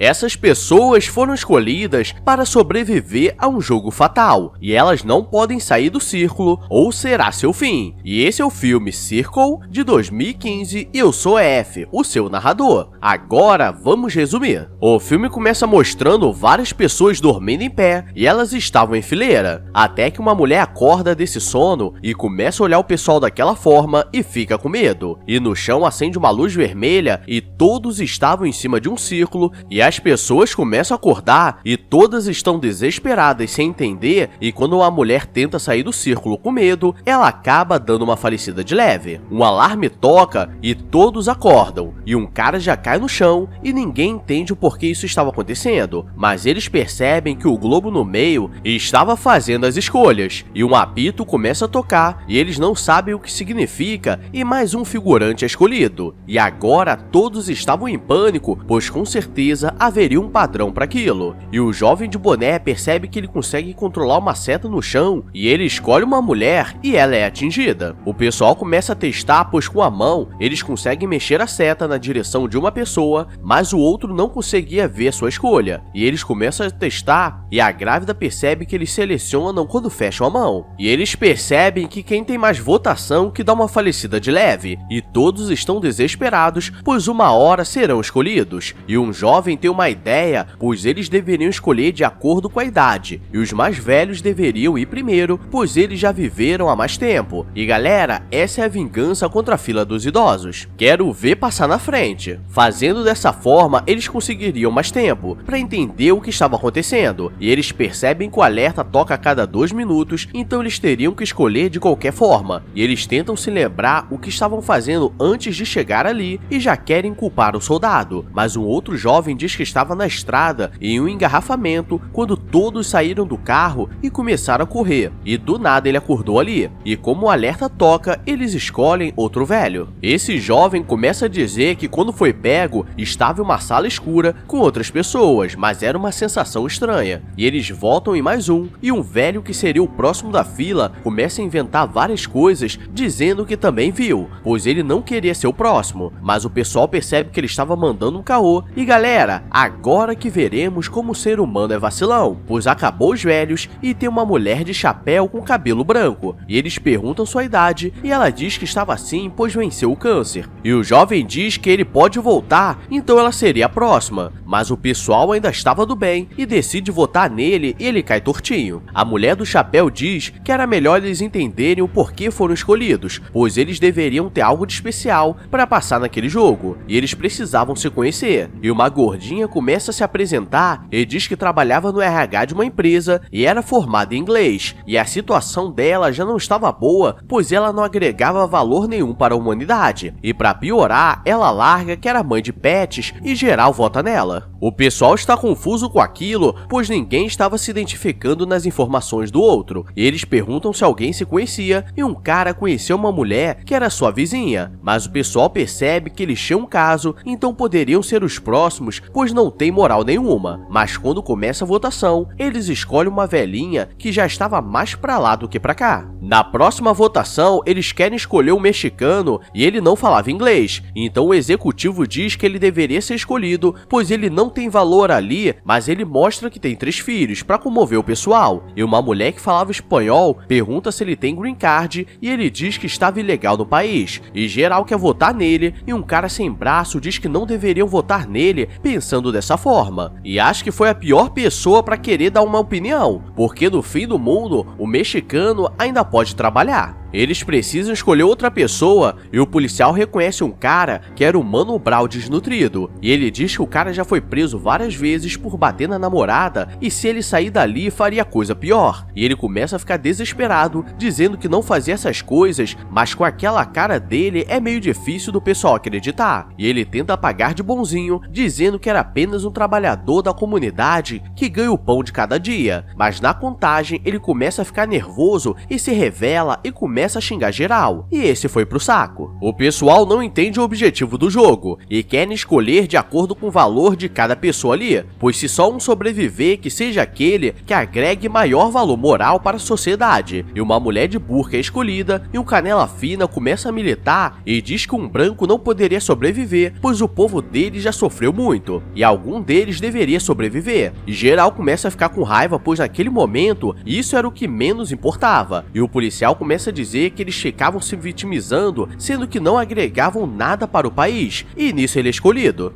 Essas pessoas foram escolhidas para sobreviver a um jogo fatal, e elas não podem sair do círculo ou será seu fim. E esse é o filme Circle, de 2015, e eu sou F, o seu narrador. Agora vamos resumir. O filme começa mostrando várias pessoas dormindo em pé, e elas estavam em fileira, até que uma mulher acorda desse sono e começa a olhar o pessoal daquela forma e fica com medo. E no chão acende uma luz vermelha e todos estavam em cima de um círculo, e as pessoas começam a acordar e todas estão desesperadas sem entender, e quando a mulher tenta sair do círculo com medo, ela acaba dando uma falecida de leve. Um alarme toca e todos acordam, e um cara já cai no chão e ninguém entende o porquê isso estava acontecendo, mas eles percebem que o globo no meio estava fazendo as escolhas, e um apito começa a tocar e eles não sabem o que significa, e mais um figurante é escolhido. E agora todos estavam em pânico, pois com certeza haveria um padrão para aquilo. E o jovem de boné percebe que ele consegue controlar uma seta no chão, e ele escolhe uma mulher e ela é atingida. O pessoal começa a testar, pois com a mão eles conseguem mexer a seta na direção de uma pessoa, mas o outro não conseguia ver sua escolha. E eles começam a testar e a grávida percebe que eles selecionam quando fecham a mão. E eles percebem que quem tem mais votação que dá uma falecida de leve, e todos estão desesperados, pois uma hora serão escolhidos. E um jovem tem uma ideia, pois eles deveriam escolher de acordo com a idade, e os mais velhos deveriam ir primeiro, pois eles já viveram há mais tempo. E galera, essa é a vingança contra a fila dos idosos. Quero ver passar na frente. Fazendo dessa forma, eles conseguiriam mais tempo para entender o que estava acontecendo, e eles percebem que o alerta toca a cada 2 minutos, então eles teriam que escolher de qualquer forma, e eles tentam se lembrar o que estavam fazendo antes de chegar ali e já querem culpar o soldado, mas um outro jovem diz que estava na estrada em um engarrafamento quando todos saíram do carro e começaram a correr, e do nada ele acordou ali, e como o alerta toca, eles escolhem outro velho. Esse jovem começa a dizer que quando foi pego, estava em uma sala escura com outras pessoas, mas era uma sensação estranha, e eles votam em mais um, e um velho que seria o próximo da fila começa a inventar várias coisas dizendo que também viu, pois ele não queria ser o próximo, mas o pessoal percebe que ele estava mandando um caô. E galera, agora que veremos como o ser humano é vacilão, pois acabou os velhos e tem uma mulher de chapéu com cabelo branco, e eles perguntam sua idade e ela diz que estava assim pois venceu o câncer, e o jovem diz que ele pode voltar, então ela seria a próxima, mas o pessoal ainda estava do bem e decide votar nele e ele cai tortinho. A mulher do chapéu diz que era melhor eles entenderem o porquê foram escolhidos, pois eles deveriam ter algo de especial para passar naquele jogo, e eles precisavam se conhecer. E uma gordinha começa a se apresentar e diz que trabalhava no RH de uma empresa e era formada em inglês, e a situação dela já não estava boa, pois ela não agregava valor nenhum para a humanidade, e para piorar, ela larga que era mãe de pets e geral vota nela. O pessoal está confuso com aquilo, pois ninguém estava se identificando nas informações do outro, e eles perguntam se alguém se conhecia, e um cara conheceu uma mulher que era sua vizinha, mas o pessoal percebe que eles tinham um caso, então poderiam ser os próximos, pois não tem moral nenhuma. Mas quando começa a votação, eles escolhem uma velhinha que já estava mais pra lá do que pra cá. Na próxima votação, eles querem escolher um mexicano e ele não falava inglês, então o executivo diz que ele deveria ser escolhido, pois ele não tem valor ali, mas ele mostra que tem 3 filhos para comover o pessoal. E uma mulher que falava espanhol pergunta se ele tem green card e ele diz que estava ilegal no país, e geral quer votar nele, e um cara sem braço diz que não deveriam votar nele pensando dessa forma, e acho que foi a pior pessoa para querer dar uma opinião, porque no fim do mundo o mexicano ainda pode trabalhar. Eles precisam escolher outra pessoa e o policial reconhece um cara que era o Mano Brown desnutrido, e ele diz que o cara já foi preso várias vezes por bater na namorada e se ele sair dali faria coisa pior, e ele começa a ficar desesperado dizendo que não fazia essas coisas, mas com aquela cara dele é meio difícil do pessoal acreditar, e ele tenta pagar de bonzinho dizendo que era apenas um trabalhador da comunidade que ganha o pão de cada dia, mas na contagem ele começa a ficar nervoso e se revela e começa começa a xingar geral, e esse foi pro saco. O pessoal não entende o objetivo do jogo, e querem escolher de acordo com o valor de cada pessoa ali, pois se só um sobreviver, que seja aquele que agregue maior valor moral para a sociedade. E uma mulher de burca é escolhida, e um canela fina começa a militar e diz que um branco não poderia sobreviver, pois o povo dele já sofreu muito, e algum deles deveria sobreviver. E geral começa a ficar com raiva, pois naquele momento, isso era o que menos importava, e o policial começa a dizer que eles ficavam se vitimizando, sendo que não agregavam nada para o país, e nisso ele é escolhido.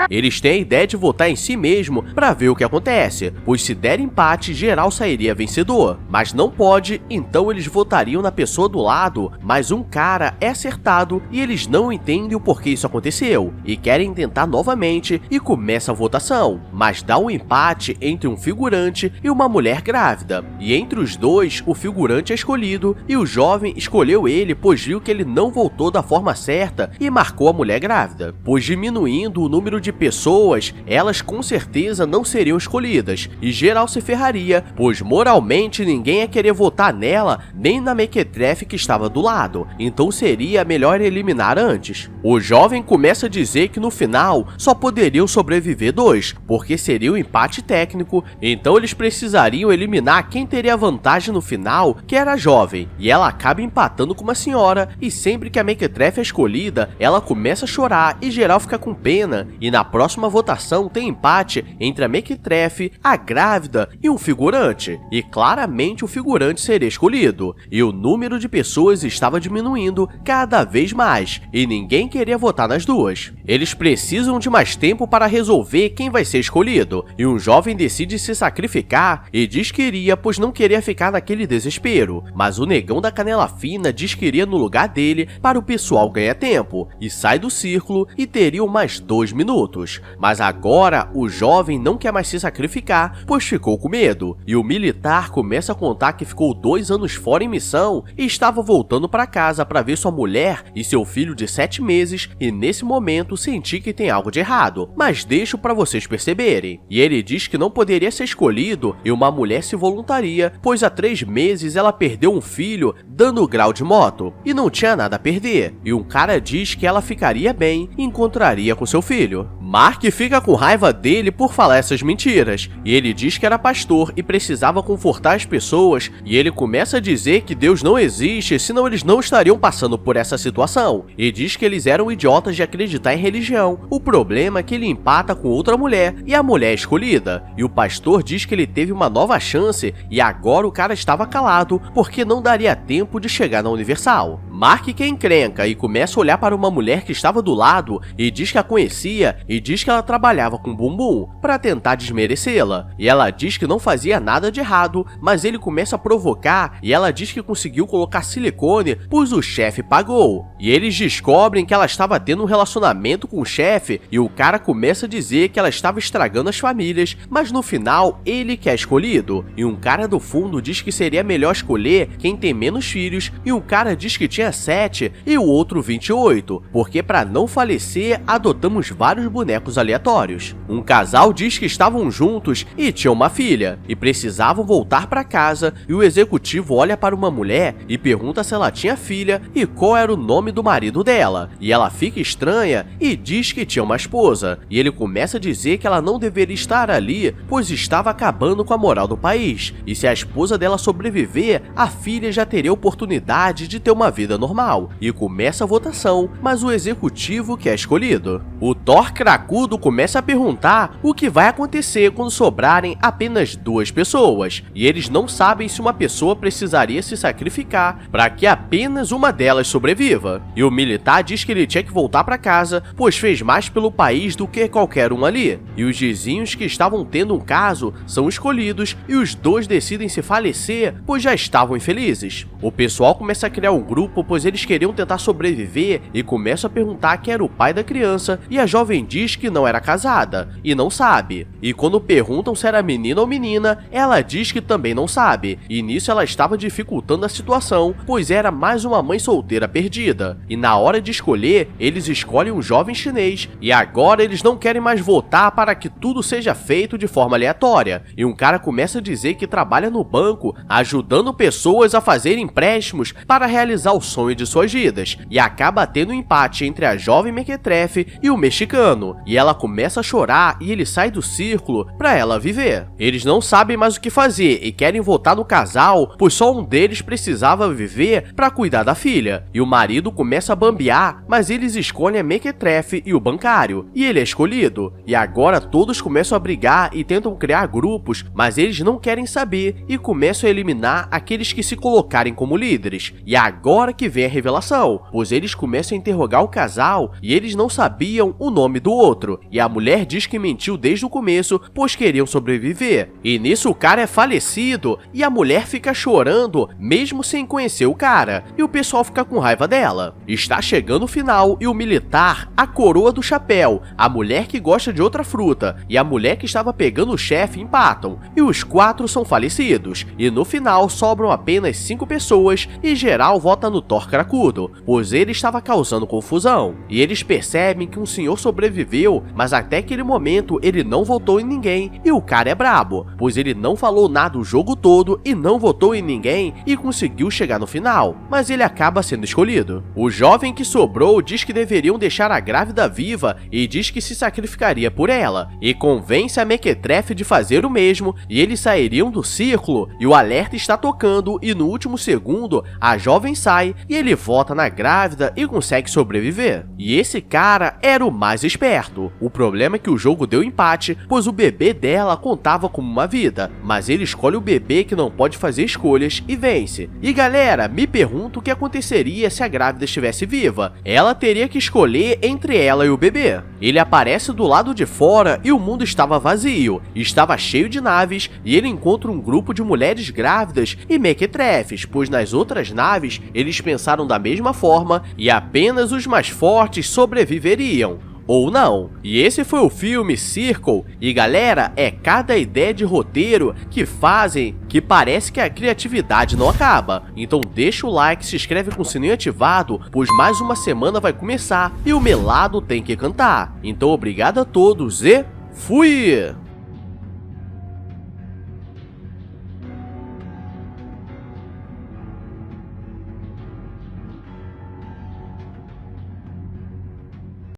Eles têm a ideia de votar em si mesmo para ver o que acontece, pois se der empate, geral sairia vencedor, mas não pode, então eles votariam na pessoa do lado, mas um cara é acertado e eles não entendem o porquê isso aconteceu, e querem tentar novamente, e começa a votação, mas dá um empate entre um figurante e uma mulher grávida, e entre os dois, o figurante é escolhido, e o jovem escolheu ele pois viu que ele não votou da forma certa e marcou a mulher grávida, pois diminuindo o número de pessoas, elas com certeza não seriam escolhidas, e geral se ferraria, pois moralmente ninguém ia querer votar nela, nem na mequetrefe que estava do lado, então seria melhor eliminar antes. O jovem começa a dizer que no final só poderiam sobreviver dois, porque seria um empate técnico, então eles precisariam eliminar quem teria vantagem no final, que era a jovem, e ela acaba empatando com uma senhora, e sempre que a mequetrefe é escolhida, ela começa a chorar e geral fica com pena, e na próxima votação tem empate entre a mequetrefe, a grávida e um figurante, e claramente o figurante seria escolhido, e o número de pessoas estava diminuindo cada vez mais, e ninguém queria votar nas duas. Eles precisam de mais tempo para resolver quem vai ser escolhido, e um jovem decide se sacrificar e diz que iria, pois não queria ficar naquele desespero, mas o negão da canela fina diz que iria no lugar dele para o pessoal ganhar tempo, e sai do círculo e teriam mais 2 minutos, mas agora o jovem não quer mais se sacrificar, pois ficou com medo, e o militar começa a contar que ficou 2 anos fora em missão e estava voltando para casa para ver sua mulher e seu filho de 7 meses, e nesse momento senti que tem algo de errado, mas deixo para vocês perceberem. E ele diz que não poderia ser escolhido e uma mulher se voluntaria, pois há 3 meses ela perdeu um filho dando grau de moto e não tinha nada a perder, e um cara diz que ela ficaria bem e encontraria com seu filho. Mark fica com raiva dele por falar essas mentiras, e ele diz que era pastor e precisava confortar as pessoas, e ele começa a dizer que Deus não existe, senão eles não estariam passando por essa situação, e diz que eles eram idiotas de acreditar em religião. O problema é que ele empata com outra mulher, e a mulher é escolhida, e o pastor diz que ele teve uma nova chance, e agora o cara estava calado, porque não daria tempo de chegar na Universal. Mark que encrenca e começa a olhar para uma mulher que estava do lado, e diz que a conhecia, e diz que ela trabalhava com bumbum para tentar desmerecê-la, e ela diz que não fazia nada de errado, mas ele começa a provocar, e ela diz que conseguiu colocar silicone, pois o chefe pagou, e eles descobrem que ela estava tendo um relacionamento com o chefe, e o cara começa a dizer que ela estava estragando as famílias, mas no final ele que é escolhido, e um cara do fundo diz que seria melhor escolher quem tem menos filhos, e um cara diz que tinha 7 e o outro 28, porque para não falecer adotamos vários bonecos aleatórios. Um casal diz que estavam juntos e tinham uma filha, e precisavam voltar para casa, e o executivo olha para uma mulher e pergunta se ela tinha filha e qual era o nome do marido dela, e ela fica estranha e diz que tinha uma esposa, e ele começa a dizer que ela não deveria estar ali, pois estava acabando com a moral do país, e se a esposa dela sobreviver, a filha já teria oportunidade de ter uma vida normal, e começa a votação, mas o executivo que é escolhido. O Thor cracudo começa a perguntar o que vai acontecer quando sobrarem apenas 2 pessoas, e eles não sabem se uma pessoa precisaria se sacrificar para que apenas uma delas sobreviva, e o militar diz que ele tinha que voltar para casa, pois fez mais pelo país do que qualquer um ali, e os vizinhos que estavam tendo um caso são escolhidos, e os 2 decidem se falecer, pois já estavam infelizes. O pessoal começa a criar um grupo pois eles queriam tentar sobreviver e começam a perguntar quem era o pai da criança e a jovem diz que não era casada e não sabe. E quando perguntam se era menino ou menina, ela diz que também não sabe. E nisso ela estava dificultando a situação, pois era mais uma mãe solteira perdida. E na hora de escolher, eles escolhem um jovem chinês e agora eles não querem mais votar para que tudo seja feito de forma aleatória. E um cara começa a dizer que trabalha no banco, ajudando pessoas a fazer empréstimos para realizar o sonho de suas vidas, e acaba tendo um empate entre a jovem mequetrefe e o mexicano, e ela começa a chorar e ele sai do círculo para ela viver. Eles não sabem mais o que fazer e querem votar no casal, pois só um deles precisava viver para cuidar da filha, e o marido começa a bambear, mas eles escolhem a mequetrefe e o bancário, e ele é escolhido, e agora todos começam a brigar e tentam criar grupos, mas eles não querem saber e começam a eliminar aqueles que se colocarem como líderes. E agora que vem a revelação, pois eles começam a interrogar o casal e eles não sabiam o nome do outro, e a mulher diz que mentiu desde o começo, pois queriam sobreviver. E nisso o cara é falecido e a mulher fica chorando mesmo sem conhecer o cara, e o pessoal fica com raiva dela. Está chegando o final e o militar, a coroa do chapéu, a mulher que gosta de outra fruta e a mulher que estava pegando o chefe empatam, e os 4 são falecidos, e no final sobram apenas 5 pessoas e geral vota no Thor cracudo, pois ele estava causando confusão. E eles percebem que um senhor sobreviveu, mas até aquele momento ele não votou em ninguém, e o cara é brabo, pois ele não falou nada o jogo todo e não votou em ninguém e conseguiu chegar no final, mas ele acaba sendo escolhido. O jovem que sobrou diz que deveriam deixar a grávida viva e diz que se sacrificaria por ela, e convence a mequetrefe de fazer o mesmo, e eles sairiam do círculo, e o alerta está tocando e no último segundo a jovem sai e ele vota na grávida e consegue sobreviver. E esse cara era o mais esperto. O problema é que o jogo deu empate, pois o bebê dela contava como uma vida, mas ele escolhe o bebê que não pode fazer escolhas e vence. E galera, me pergunto o que aconteceria se a grávida estivesse viva. Ela teria que escolher entre ela e o bebê. Ele aparece do lado de fora e o mundo estava vazio, estava cheio de naves, e ele encontra um grupo de mulheres grávidas e mequetrefes, pois nas outras naves eles pensaram da mesma forma e apenas os mais fortes sobreviveriam. Ou não. E esse foi o filme Circle, e galera, é cada ideia de roteiro que fazem que parece que a criatividade não acaba. Então deixa o like, se inscreve com o sininho ativado, pois mais uma semana vai começar e o melado tem que cantar. Então obrigado a todos e fui!